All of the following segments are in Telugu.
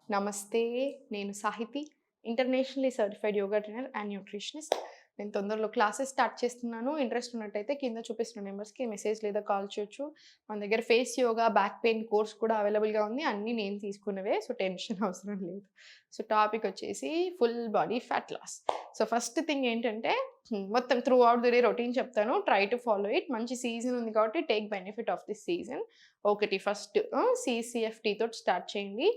నమస్తే. నేను Sahithi. Internationally certified yoga trainer and nutritionist. నేను తొందరలో క్లాసెస్ స్టార్ట్ చేస్తున్నాను. ఇంట్రెస్ట్ ఉన్నట్టయితే కింద చూపిస్తున్న నెంబర్స్‌కి మెసేజ్ లేదా కాల్ చేయొచ్చు. మన దగ్గర face yoga, back pain course కూడా అవైలబుల్‌గా ఉంది. అన్నీ నేను తీసుకున్నవే. సో, టెన్షన్ అవసరం లేదు. సో, టాపిక్ వచ్చేసి full body fat loss. So, first thing ఏంటంటే మొత్తం throughout the day routine చెప్తాను. Try to follow it. మంచి సీజన్ ఉంది కాబట్టి take benefit of this season. ఒకటి ఫస్ట్ సీసీఎఫ్‌టీ తోటి స్టార్ట్ చేయండి.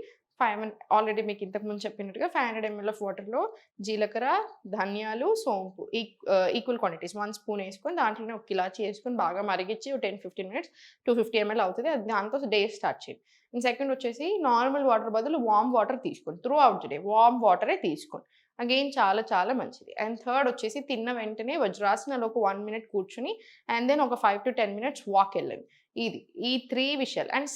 ఆల్రెడీ మీకు ఇంతకుముందు చెప్పినట్టుగా 500 ఎంఎల్ ఆఫ్ వాటర్‌లో జీలకర్ర, ధనియాలు, సోంపు ఈక్వల్ క్వాంటిటీస్ 1 స్పూన్ ఏసుకొని దాంట్లోనే ఒక ఇలాచీ ఏసుకొని బాగా మరిగిచ్చి 10-15 మినిట్స్ 250 ఎంఎల్ అవుతది. అది దాంతో డే స్టార్ట్ చేయండి. అండ్ సెకండ్ వచ్చేసి నార్మల్ వాటర్ బదులు వార్మ్ వాటర్ తీసుకోండి. Throughout the day warm వాటరే తీసుకోండి. అగైన్ చాలా చాలా మంచిది. అండ్ థర్డ్ వచ్చేసి తిన్న వెంటనే వజ్రాసనాలో ఒక 1 మినిట్ కూర్చొని అండ్ దెన్ ఒక 5-10 మినిట్స్ వాక్ ఎళ్ళండి. ఈ 3 విషయాలు. అండ్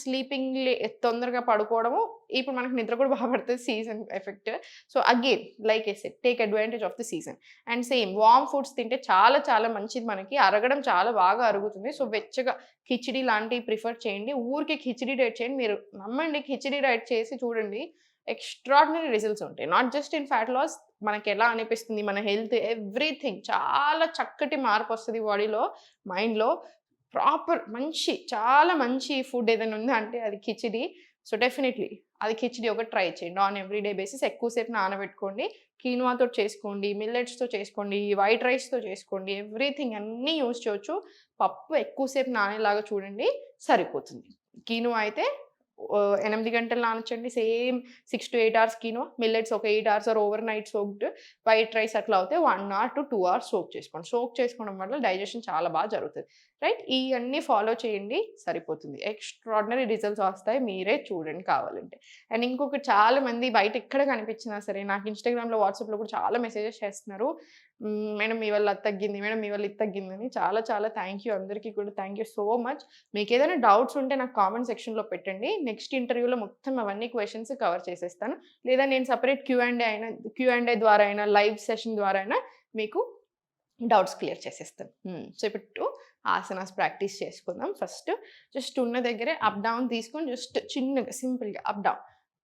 తొందరగా పడుకోవడము. ఇప్పుడు మనకు నిద్ర కూడా బాగా పడతది season effect. So, again like I said take advantage of the season. And same warm foods తింటే చాలా చాలా మంచిది మనకి. అరగడం చాలా బాగా అరుగుతుంది. సో, వెచ్చగా కిచిడి లాంటివి ప్రిఫర్ చేయండి. ఊరికే కిచిడి డైట్ చేయండి. మీరు నమ్మండి కిచిడి డైట్ చేసి చూడండి. ఎక్స్‌ట్రార్డినరీ రిజల్ట్స్ ఉంటాయి. Not just in fat loss మనకెలా అనిపిస్తుంది, మన హెల్త్ ఎవ్రీథింగ్ చాలా చక్కటి మార్పొస్తది బాడీలో, మైండ్‌లో. చాలా మంచి ఫుడ్ ఏదైనా ఉందా అంటే అది కిచిడి. సో, డెఫినైట్‌లీ అది కిచిడి ఒకటి ట్రై చేయండి. ఆన్ ఎవ్రీ డే బేసిస్ ఎక్కువ సేపు నానబెట్టుకోండి. కీనువాతోటి చేసుకోండి, మిల్లెట్స్‌తో చేసుకోండి, వైట్ రైస్‌తో చేసుకోండి. ఎవ్రీథింగ్ అన్నీ యూజ్ చేయొచ్చు. పప్పు ఎక్కువ సేపు నానేలాగా చూడండి సరిపోతుంది. కీనువా అయితే 8 గంటలు నానొచ్చండి. Same 6-8 hours quinoa. మిల్లెట్స్ ఒక 8 hours or overnight soaked. White rice అట్లా అవుతే 1 అవర్ టు 2 అవర్స్ సోక్ చేసుకోండి. సోక్ చేసుకోవడం వల్ల డైజెషన్ చాలా బాగా జరుగుతది. రైట్? ఇయన్నీ ఫాలో చేయండి సరిపోతుంది. ఎక్స్‌ట్రార్డినరీ రిజల్ట్స్ వస్తాయి. మీరే చూడండి కావాలంటే. అండ్ ఇంకొకటి చాలా మంది బయట ఎక్కడ కనిపించినా సరే నాకు ఇన్‌స్టాగ్రామ్‌లో, వాట్సాప్‌లో కూడా చాలా మెసేజెస్ చేస్తున్నారు. మేడం మీ వల్ల అది తగ్గింది. మేడం మీ వల్ల ఇది తగ్గిందని. చాలా చాలా థాంక్ యూ అందరికీ కూడా. Thank you so much. మీకేదైనా డౌట్స్ ఉంటే నాకు కామెంట్ సెక్షన్‌లో పెట్టండి. నెక్స్ట్ ఇంటర్వ్యూలో మొత్తం అవన్నీ క్వెషన్స్ కవర్ చేసేస్తాను. లేదా నేను సెపరేట్ క్యూ&ఏ ద్వారా అయినా, లైవ్ సెషన్ ద్వారా అయినా మీకు డౌట్స్ క్లియర్ చేసేస్తాను. సో, ఇప్పుడు ఆసనాస్ ప్రాక్టీస్ చేసుకుందాం. ఫస్ట్ జస్ట్ ఉన్న దగ్గరే అప్, డౌన్ తీసుకొని జస్ట్ చిన్నగా సింపుల్‌గా అప్, డౌన్.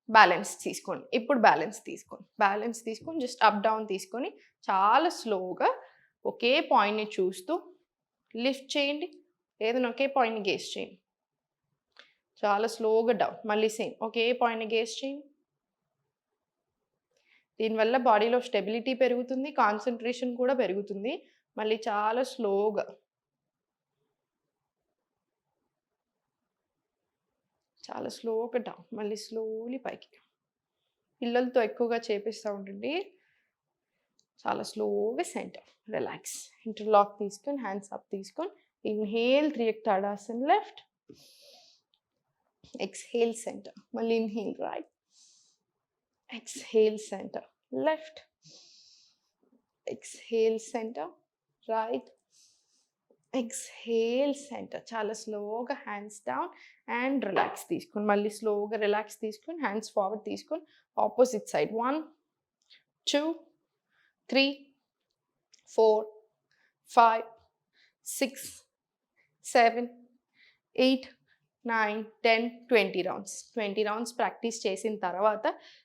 బ్యాలెన్స్ తీసుకోండి. ఇప్పుడు బ్యాలెన్స్ తీసుకోండి. బ్యాలెన్స్ తీసుకొని జస్ట్ అప్, డౌన్ తీసుకొని చాలా స్లోగా ఒకే పాయింట్‌ని చూస్తూ లిఫ్ట్ చేయండి. ఏదైనా ఒకే పాయింట్‌ని గేజ్ చేయండి. చాలా స్లోగా డౌన్. మళ్ళీ సేమ్ ఒకే పాయింట్‌ని గేజ్ చేయండి. దీనివల్ల బాడీలో స్టెబిలిటీ పెరుగుతుంది. కాన్సంట్రేషన్ కూడా పెరుగుతుంది. మళ్ళీ చాలా స్లోగా. చాలా స్లోగా డౌన్. మళ్ళీ స్లోలీ పైకి. పిల్లలతో ఎక్కువగా చేపిస్తా ఉండండి. చాలా స్లోగా సెంటర్. రిలాక్స్. ఇంటర్లాక్ తీసుకొని హ్యాండ్స్ అప్ తీసుకొని inhale Triyak Tadasan left. Exhale centre. మళ్ళీ inhale right. Exhale centre left. Exhale centre right. Exhale centre. చాలా స్లోగా హ్యాండ్స్ డౌన్ అండ్ రిలాక్స్ తీసుకొని మళ్ళీ స్లోగా రిలాక్స్ తీసుకొని హ్యాండ్స్ ఫార్వర్డ్ తీసుకొని opposite side 1, 2, 3, 4, 5, 6, 7, 8, 9, 10, 20 rounds. 20 rounds practice చేసిన తర్వాత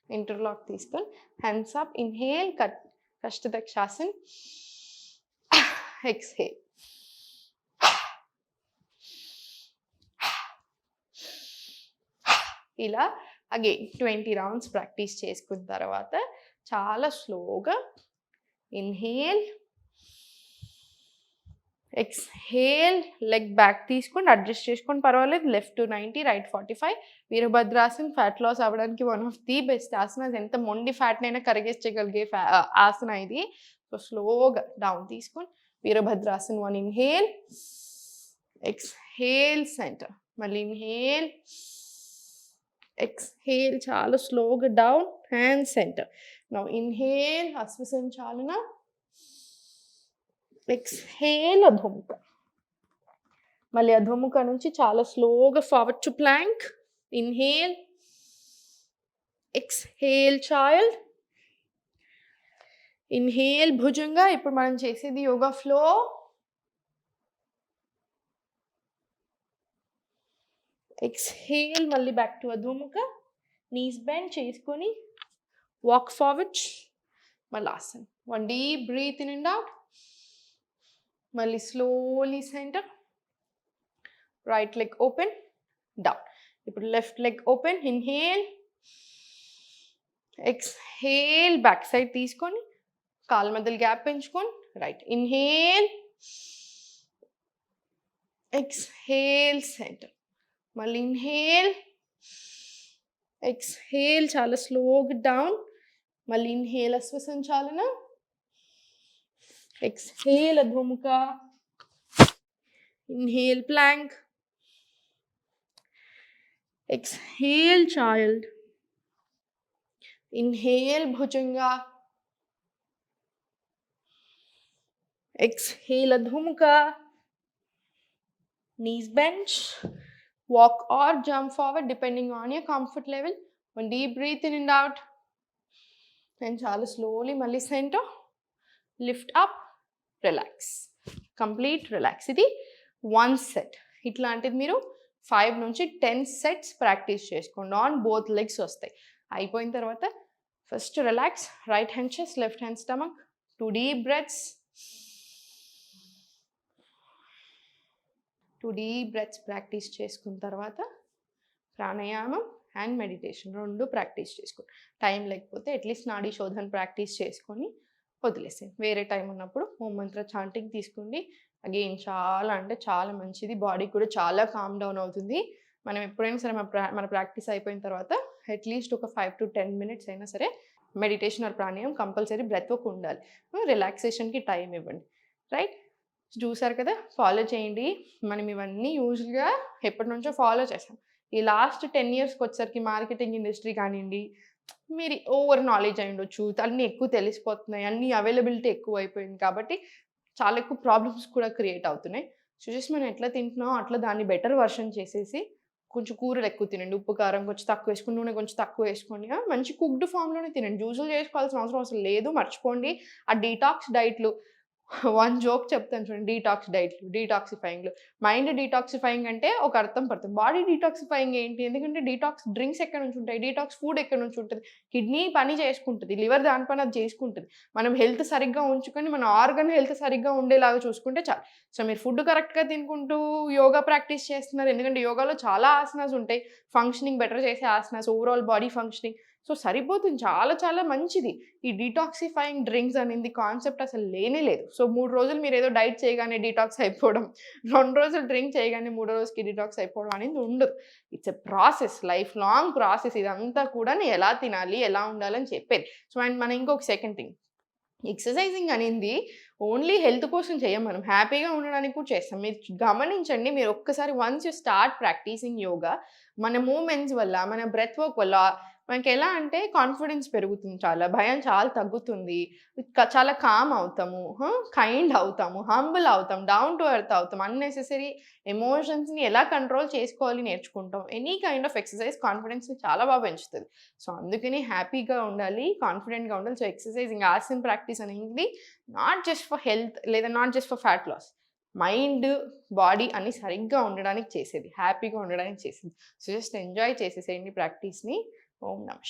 ఇంటర్లాక్ తీసుకొని హ్యాండ్స్ అప్. ఇన్‌హేల్ కష్టదక్షాసన్. ఎక్స్‌హేల్. ఇలా అగైన్ 20 రౌండ్స్ ప్రాక్టీస్ చేసుకున్న తర్వాత చాలా స్లోగా ఇన్‌హేల్, ఎక్స్‌హేల్. లెగ్ బ్యాక్ తీసుకొని అడ్జస్ట్ చేసుకొని పర్వాలేదు. Left 90, right 45. వీరభద్రాసన్ ఫ్యాట్ లాస్ అవ్వడానికి one of the best asanas. ఎంత మొండి ఫ్యాట్‌నైనా కరిగించగలిగే ఆసన ఇది. సో, స్లోగా డౌన్ తీసుకొని వీరభద్రాసన్ 1 ఇన్‌హేల్, ఎక్స్‌హేల్ సెంటర్. మళ్ళీ ఇన్‌హేల్, ఎక్స్‌హేల్ చాలా స్లోగా down and centre. Now inhale Hasvasanchalana. Exhale Adhomukha. మళ్ళీ అధోముఖ నుంచి చాలా స్లోగా forward to plank. Inhale, exhale child. Inhale Bhujanga. ఇప్పుడు మనం చేసేది యోగా ఫ్లో. ఎక్స్‌హేల్ మళ్ళీ back to Adhomukha. Knees bend చేసుకొని వాక్ ఫార్వర్డ్, మళ్ళీ ఆసన్. 1 deep breath in and out, మళ్ళీ slowly centre, right leg open, down. ఇప్పుడు left leg open, inhale, exhale, back side తీసుకొని కాళ్ళ మధ్యలో గ్యాప్ పెంచుకొని రైట్, ఇన్హేల్, ఎక్స్హేల్, సెంటర్, మళ్ళీ ఇన్హేల్, ఎక్స్హేల్, చాలా స్లోగా డౌన్, మళ్ళీ inhale Ashvasanchalana, exhale Adhomukha, inhale plank, exhale child, inhale bhujanga, exhale adhumukha, knees bend, walk or jump forward depending on your comfort level. One deep breath in and out, and chala slowly malli center, lift up, relax, complete relax. Idi one set. ఇట్లాంటిది మీరు 5 నుంచి 10 సెట్స్ ప్రాక్టీస్ చేసుకోండి. ఆన్ బోత్ లెగ్స్ వస్తాయి. అయిపోయిన తర్వాత first relax, right hand chest, left hand stomach, 2 deep breaths, 2 deep breaths practice చేసుకున్న తర్వాత ప్రాణాయామం అండ్ మెడిటేషన్ 2 ప్రాక్టీస్ చేసుకోండి. టైం లేకపోతే అట్లీస్ట్ నాడీ శోధన ప్రాక్టీస్ చేసుకొని వదిలేసేయండి. వేరే టైం ఉన్నప్పుడు ఓం మంత్ర చాంటింగ్ తీసుకోండి. అగైన్ చాలా అంటే చాలా మంచిది, బాడీ కూడా చాలా కామ్ డౌన్ అవుతుంది. మనం ఎప్పుడైనా సరే మన ప్రాక్టీస్ అయిపోయిన తర్వాత అట్లీస్ట్ ఒక 5 to 10 మినిట్స్ అయినా సరే మెడిటేషన్ ఆర్ ప్రాణాయామం కంపల్సరీ, బ్రెత్ వర్క్ ఉండాలి. రిలాక్సేషన్కి టైం ఇవ్వండి. రైట్, చూసారు కదా, ఫాలో చేయండి. మనం ఇవన్నీ యూజువల్గా ఎప్పటి నుంచో ఫాలో చేస్తాం. ఈ లాస్ట్ 10 ఇయర్స్కి వచ్చేసరికి మార్కెటింగ్ ఇండస్ట్రీ కానివ్వండి, మీరు ఓవర్ నాలెడ్జ్ అయి ఉండొచ్చు, అన్నీ ఎక్కువ తెలిసిపోతున్నాయి, అన్నీ అవైలబిలిటీ ఎక్కువ అయిపోయింది కాబట్టి చాలా ఎక్కువ ప్రాబ్లమ్స్ కూడా క్రియేట్ అవుతున్నాయి. సో జస్ట్ మనం ఎట్లా తింటున్నామో అట్లా దాన్ని బెటర్ వర్షన్ చేసేసి కొంచెం కూరలు ఎక్కువ తినండి, ఉప్పు కారం కొంచెం తక్కువ వేసుకుని, నూనె కొంచెం తక్కువ వేసుకోండి, మంచి కుక్డ్ ఫామ్లోనే తినండి. జ్యూసులు చేసుకోవాల్సిన అవసరం అసలు లేదు, మర్చిపోండి. ఆ డీటాక్స్ డైట్లు, వన్ జోక్ చెప్తాను చూడండి, డీటాక్స్ డైట్లు, డీటాక్సిఫైయింగ్లు. మైండ్ డీటాక్సిఫైయింగ్ అంటే ఒక అర్థం పడుతుంది, బాడీ డీటాక్సిఫైయింగ్ ఏంటి? ఎందుకంటే డీటాక్స్ డ్రింక్స్ ఎక్కడి నుంచి ఉంటాయి, డీటాక్స్ ఫుడ్ ఎక్కడి నుంచి ఉంటుంది, కిడ్నీ పని చేసుకుంటుంది, లివర్ దాని పని అది చేసుకుంటుంది. మనం హెల్త్ సరిగ్గా ఉంచుకొని మన ఆర్గన్ హెల్త్ సరిగ్గా ఉండేలాగా చూసుకుంటే చాలు. సో మీరు ఫుడ్ కరెక్ట్గా తినుకుంటూ యోగా ప్రాక్టీస్ చేస్తున్నారు, ఎందుకంటే యోగాలో చాలా ఆసనాస్ ఉంటాయి, ఫంక్షనింగ్ బెటర్ చేసే asanas, overall body functioning. So సరిపోతుంది, చాలా చాలా మంచిది. ఈ డీటాక్సిఫైయింగ్ డ్రింక్స్ అనేది కాన్సెప్ట్ అసలు లేనే లేదు. సో 3 రోజులు మీరు ఏదో డైట్ చేయగానే డీటాక్స్ అయిపోవడం, 2 రోజులు డ్రింక్ చేయగానే 3 రోజుకి డీటాక్స్ అయిపోవడం అనేది ఉండదు. It's a process, life long process. ఇదంతా కూడా ఎలా తినాలి, ఎలా ఉండాలని చెప్పేది. సో అండ్ మన ఇంకొక సెకండ్ థింగ్, ఎక్సర్సైజింగ్ అనేది ఓన్లీ హెల్త్ కోసం చేయం, మనం హ్యాపీగా ఉండడానికి కూడా చేస్తాం. మీరు గమనించండి, మీరు ఒక్కసారి once you start practicing yoga, మన మూమెంట్స్ వల్ల, మన బ్రెత్ వర్క్ వల్ల మనకి ఎలా అంటే కాన్ఫిడెన్స్ పెరుగుతుంది, చాలా భయం చాలా తగ్గుతుంది, చాలా కామ్ అవుతాము, కైండ్ అవుతాము, హంబుల్ అవుతాం, డౌన్ టు ఎర్త్ అవుతాం, అన్నెసెసరీ ఎమోషన్స్ని ఎలా కంట్రోల్ చేసుకోవాలి నేర్చుకుంటాం. ఎనీ కైండ్ ఆఫ్ ఎక్సర్సైజ్ కాన్ఫిడెన్స్ని చాలా బాగా పెంచుతుంది. సో అందుకని హ్యాపీగా ఉండాలి, కాన్ఫిడెంట్గా ఉండాలి. సో ఎక్సర్సైజింగ్, ఆసన్ ప్రాక్టీస్ అనేది నాట్ జస్ట్ ఫర్ హెల్త్ లేదా not just for fat loss, mind body అని సరిగ్గా ఉండడానికి చేసేది, హ్యాపీగా ఉండడానికి చేసేది. సో జస్ట్ ఎంజాయ్ చేసేసేయండి ప్రాక్టీస్ని. ఓం నమః.